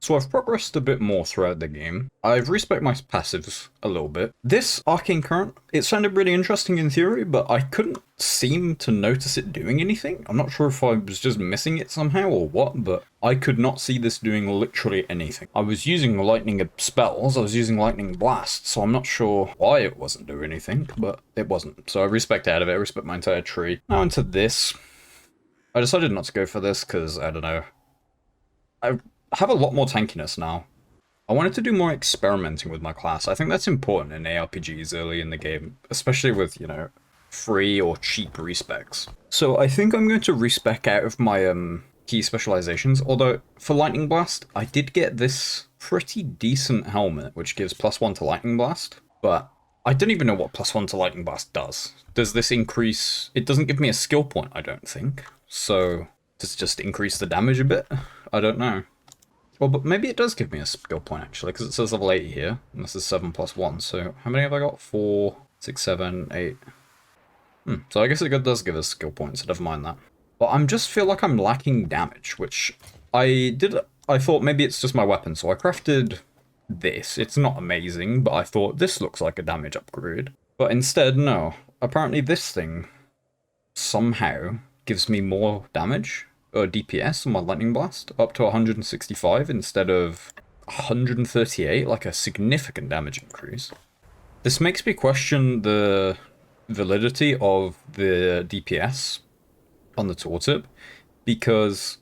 So I've progressed a bit more throughout the game. I've respected my passives a little bit. This Arcane Current, it sounded really interesting in theory, but I couldn't seem to notice it doing anything. I'm not sure if I was just missing it somehow or what, but I could not see this doing literally anything. I was using lightning spells, I was using lightning blast, so I'm not sure why it wasn't doing anything, but it wasn't. So I respect out of it, I respect my entire tree. Now into this. I decided not to go for this because, I don't know, I have a lot more tankiness now. I wanted to do more experimenting with my class. I think that's important in ARPGs early in the game, especially with, you know, free or cheap respecs. So I think I'm going to respec out of my key specializations, although for Lightning Blast, I did get this pretty decent helmet, which gives +1 to Lightning Blast, but I don't even know what +1 to Lightning Blast does. Does this increase... It doesn't give me a skill point, I don't think. So, does it just increase the damage a bit? I don't know. Well, but maybe it does give me a skill point, actually, because it says level 80 here, and this is 7 + 1, so how many have I got? 4, 6, 7, 8... So I guess it does give us skill points, so never mind that. But I just feel like I'm lacking damage, which I thought maybe it's just my weapon, so I crafted this. It's not amazing, but I thought this looks like a damage upgrade. But instead, no. Apparently this thing somehow gives me more damage, or DPS on my Lightning Blast, up to 165 instead of 138, like a significant damage increase. This makes me question the validity of the DPS on the tooltip, because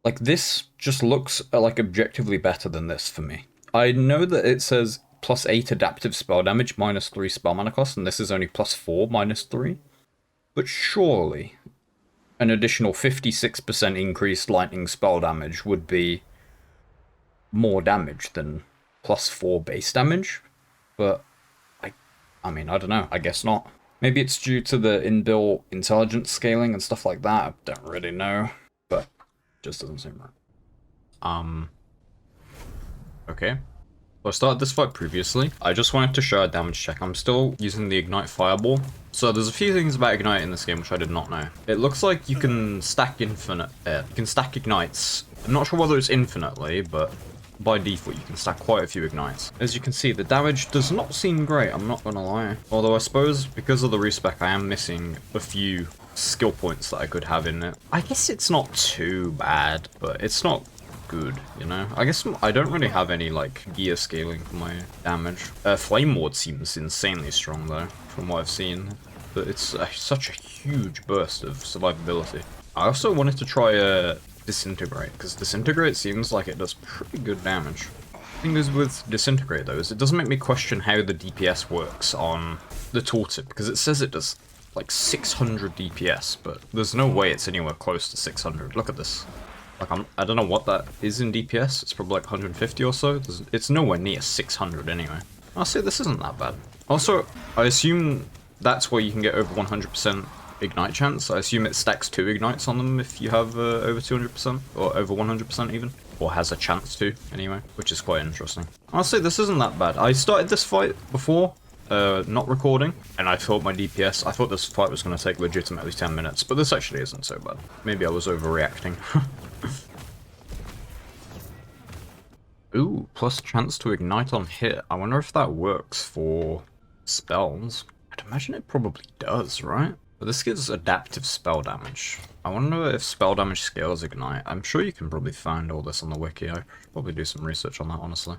like this just looks like objectively better than this for me. I know that it says +8 adaptive spell damage, -3 spell mana cost, and this is only +4, -3. But surely an additional 56% increased lightning spell damage would be more damage than +4 base damage. But I mean, I don't know, I guess not. Maybe it's due to the inbuilt intelligence scaling and stuff like that, I don't really know. But it just doesn't seem right. Okay. So I started this fight previously. I just wanted to show a damage check. I'm still using the Ignite Fireball. So there's a few things about Ignite in this game which I did not know. It looks like you can stack Ignites. I'm not sure whether it's infinitely, but by default you can stack quite a few Ignites. As you can see, the damage does not seem great, I'm not gonna lie. Although I suppose because of the respec I am missing a few skill points that I could have in it. I guess it's not too bad, but it's not good, you know? I guess I don't really have any, like, gear scaling for my damage. Flame Ward seems insanely strong, though, from what I've seen. But it's such a huge burst of survivability. I also wanted to try Disintegrate, because Disintegrate seems like it does pretty good damage. The thing is with Disintegrate, though, is it doesn't make me question how the DPS works on the tooltip, because it says it does, like, 600 DPS, but there's no way it's anywhere close to 600. Look at this. Like, I don't know what that is in DPS, it's probably like 150 or so. It's nowhere near 600 anyway. I'll say this isn't that bad. Also, I assume that's where you can get over 100% Ignite chance. I assume it stacks 2 Ignites on them if you have over 200%, or over 100% even. Or has a chance to, anyway, which is quite interesting. I'll say this isn't that bad. I started this fight before, not recording, and I thought my DPS, I thought this fight was going to take legitimately 10 minutes, but this actually isn't so bad. Maybe I was overreacting. Ooh, plus chance to ignite on hit. I wonder if that works for spells. I'd imagine it probably does, right? But this gives adaptive spell damage. I wonder if spell damage scales ignite. I'm sure you can probably find all this on the wiki. I should probably do some research on that, honestly.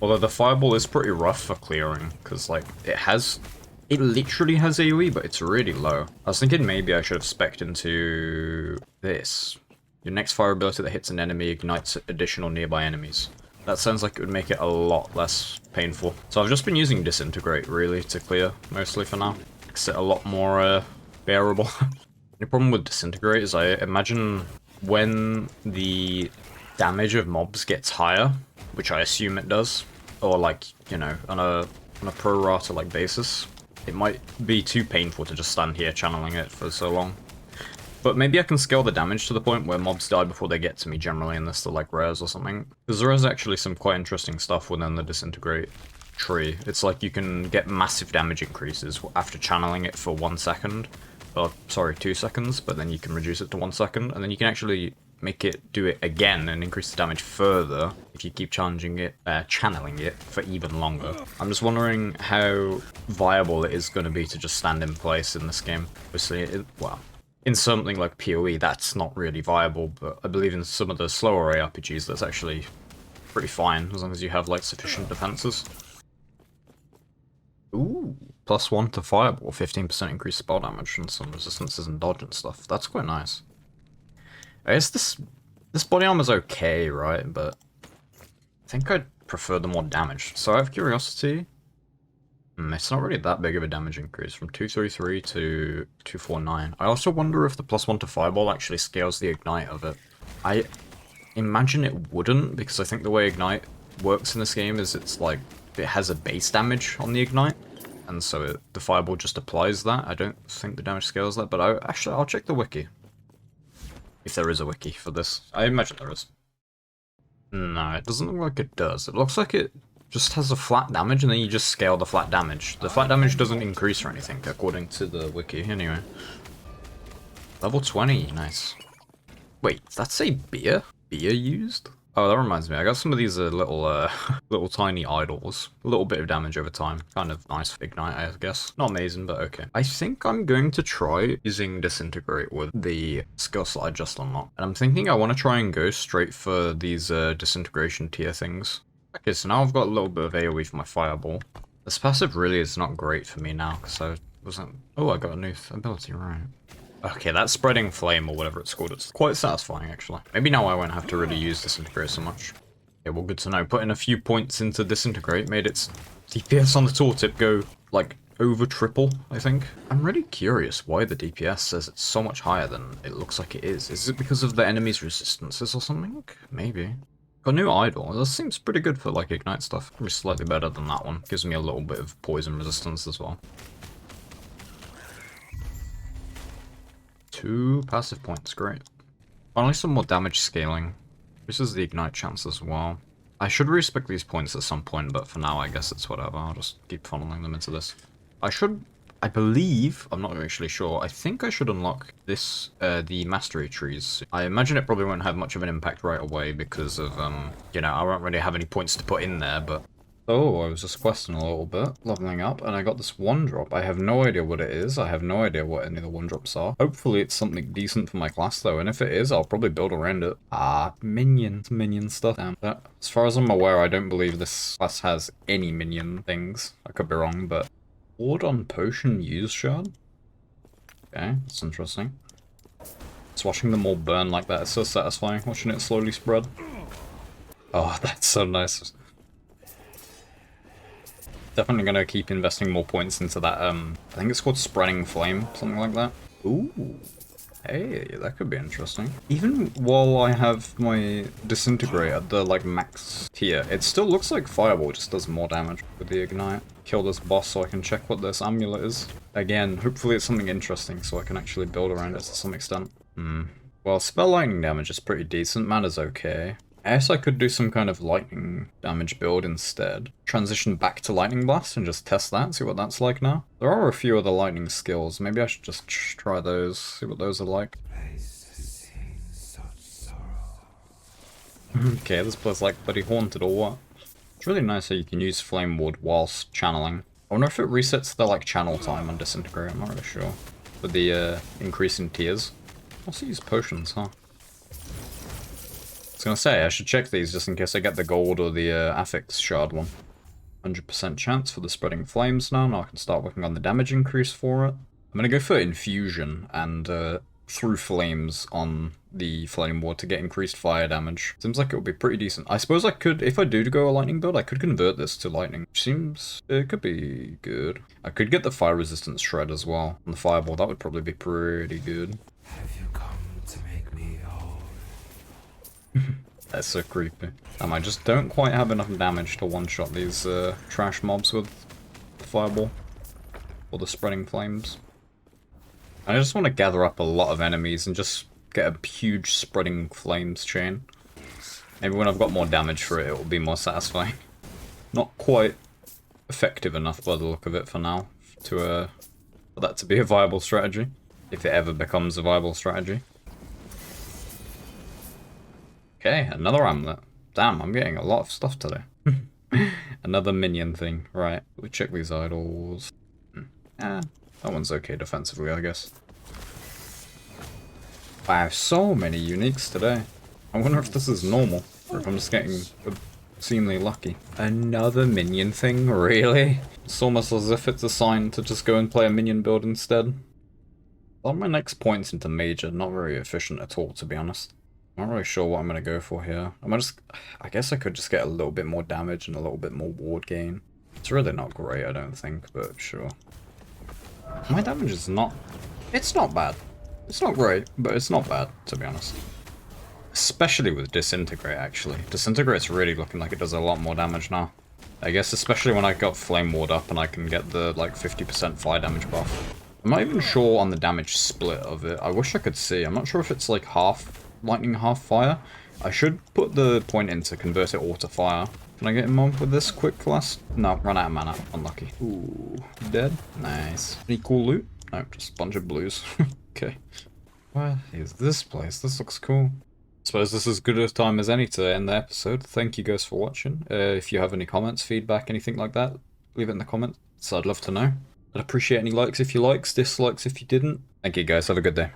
Although the fireball is pretty rough for clearing, because, like, it literally has AoE, but it's really low. I was thinking maybe I should have spec'd into this. Your next fire ability that hits an enemy ignites additional nearby enemies. That sounds like it would make it a lot less painful. So I've just been using Disintegrate, really, to clear, mostly for now. Makes it a lot more, bearable. The problem with Disintegrate is I imagine when the damage of mobs gets higher, which I assume it does, or like, you know, on a pro rata like basis, it might be too painful to just stand here channeling it for so long. But maybe I can scale the damage to the point where mobs die before they get to me generally, unless they're like rares or something. Because there is actually some quite interesting stuff within the Disintegrate tree. It's like you can get massive damage increases after channeling it for 1 second. Or, sorry, 2 seconds, but then you can reduce it to 1 second, and then you can actually make it do it again and increase the damage further if you keep channeling it for even longer. I'm just wondering how viable it is going to be to just stand in place in this game. Obviously, well, in something like PoE, that's not really viable, but I believe in some of the slower ARPGs, that's actually pretty fine, as long as you have, like, sufficient defenses. Ooh, +1 to Fireball, 15% increased spell damage, and some resistances and dodge and stuff. That's quite nice. I guess this body armor's okay, right? But I think I'd prefer the more damage. So out of curiosity, it's not really that big of a damage increase, from 233 to 249. I also wonder if the +1 to Fireball actually scales the ignite of it. I imagine it wouldn't, because I think the way ignite works in this game is it's like, it has a base damage on the ignite, and so the Fireball just applies that. I don't think the damage scales that, but I'll check the wiki. If there is a wiki for this. I imagine there is. No, it doesn't look like it does. It looks like it just has a flat damage, and then you just scale the flat damage. The flat damage doesn't increase or anything, according to the wiki, anyway. Level 20, nice. Wait, does that say beer? Beer used? Oh, that reminds me, I got some of these little tiny idols. A little bit of damage over time. Kind of nice ignite, I guess. Not amazing, but okay. I think I'm going to try using Disintegrate with the skills that I just unlocked. And I'm thinking I want to try and go straight for these disintegration tier things. Okay, so now I've got a little bit of AoE for my Fireball. This passive really is not great for me now, because I wasn't... Oh, I got a new ability, right. Okay, that spreading flame or whatever it's called, it's quite satisfying actually. Maybe now I won't have to really use Disintegrate so much. Yeah, well, good to know. Putting a few points into Disintegrate made its DPS on the tooltip go, like, over triple, I think. I'm really curious why the DPS says it's so much higher than it looks like it is. Is it because of the enemy's resistances or something? Maybe. Got a new idol. This seems pretty good for, like, ignite stuff. Probably slightly better than that one. Gives me a little bit of poison resistance as well. 2 passive points, great. Finally some more damage scaling. This is the ignite chance as well. I should respec these points at some point, but for now I guess it's whatever. I'll just keep funneling them into this. I believe, I'm not actually sure, I think I should unlock this, the mastery trees. I imagine it probably won't have much of an impact right away because of, you know, I won't really have any points to put in there, but... Oh, I was just questing a little bit, leveling up, and I got this 1-drop. I have no idea what it is. I have no idea what any of the 1-drops are. Hopefully it's something decent for my class, though, and if it is, I'll probably build around it. Ah, minions. Minion stuff. Damn that. As far as I'm aware, I don't believe this class has any minion things. I could be wrong, but... Ward on potion use shard? Okay, that's interesting. Just watching them all burn like that is so satisfying, watching it slowly spread. Oh, that's so nice. Definitely gonna keep investing more points into that, I think it's called Spreading Flame, something like that. Ooh. Hey, that could be interesting. Even while I have my Disintegrate at the, like, max tier, it still looks like Fireball just does more damage with the Ignite. Kill this boss so I can check what this amulet is. Again, hopefully it's something interesting so I can actually build around it to some extent. Well, spell lightning damage is pretty decent, mana's okay. I guess I could do some kind of lightning damage build instead. Transition back to lightning blast and just test that, see what that's like now. There are a few other lightning skills, maybe I should just try those, see what those are like. Okay, this place like bloody haunted or what? It's really nice how you can use Flame Ward whilst channeling. I wonder if it resets the like channel time on Disintegrate, I'm not really sure. With the increase in tiers. Also use potions, huh? I was gonna say, I should check these just in case I get the gold or the affix shard one. 100% chance for the spreading flames now I can start working on the damage increase for it. I'm gonna go for infusion and through flames on the flame ward to get increased fire damage. Seems like it would be pretty decent. I suppose I could, if I do go a lightning build, I could convert this to lightning. Which seems, it could be good. I could get the fire resistance shred as well on the fireball, that would probably be pretty good. Have you come to make me whole? That's so creepy. I just don't quite have enough damage to one-shot these trash mobs with the fireball. Or the spreading flames. I just want to gather up a lot of enemies and just get a huge spreading flames chain. Maybe when I've got more damage for it, it will be more satisfying. Not quite effective enough by the look of it for now, to for that to be a viable strategy. If it ever becomes a viable strategy. Okay, another amulet. Damn, I'm getting a lot of stuff today. Another minion thing. Right, we check these idols. Ah, that one's okay defensively, I guess. Wow, so many uniques today. I wonder if this is normal, or if I'm just getting obscenely lucky. Another minion thing? Really? It's almost as if it's a sign to just go and play a minion build instead. All my next points into Mage are not very efficient at all, to be honest. I'm not really sure what I'm going to go for here. I guess I could just get a little bit more damage and a little bit more ward gain. It's really not great, I don't think, but sure. My damage is not... It's not bad. It's not great, but it's not bad, to be honest. Especially with Disintegrate, actually. Disintegrate's really looking like it does a lot more damage now. I guess especially when I got Flame Ward up and I can get the, like, 50% fire damage buff. I'm not even sure on the damage split of it. I wish I could see. I'm not sure if it's, like, half lightning, half fire. I should put the point in to convert it all to fire. Can I get him on with this quick class? No, run out of mana. Unlucky. Ooh, dead? Nice. Any cool loot? No, just a bunch of blues. Okay. What is this place? This looks cool. Suppose this is as good a time as any to end the episode. Thank you guys for watching. If you have any comments, feedback, anything like that, leave it in the comments. I'd love to know. I'd appreciate any likes if you liked, dislikes if you didn't. Thank you guys. Have a good day.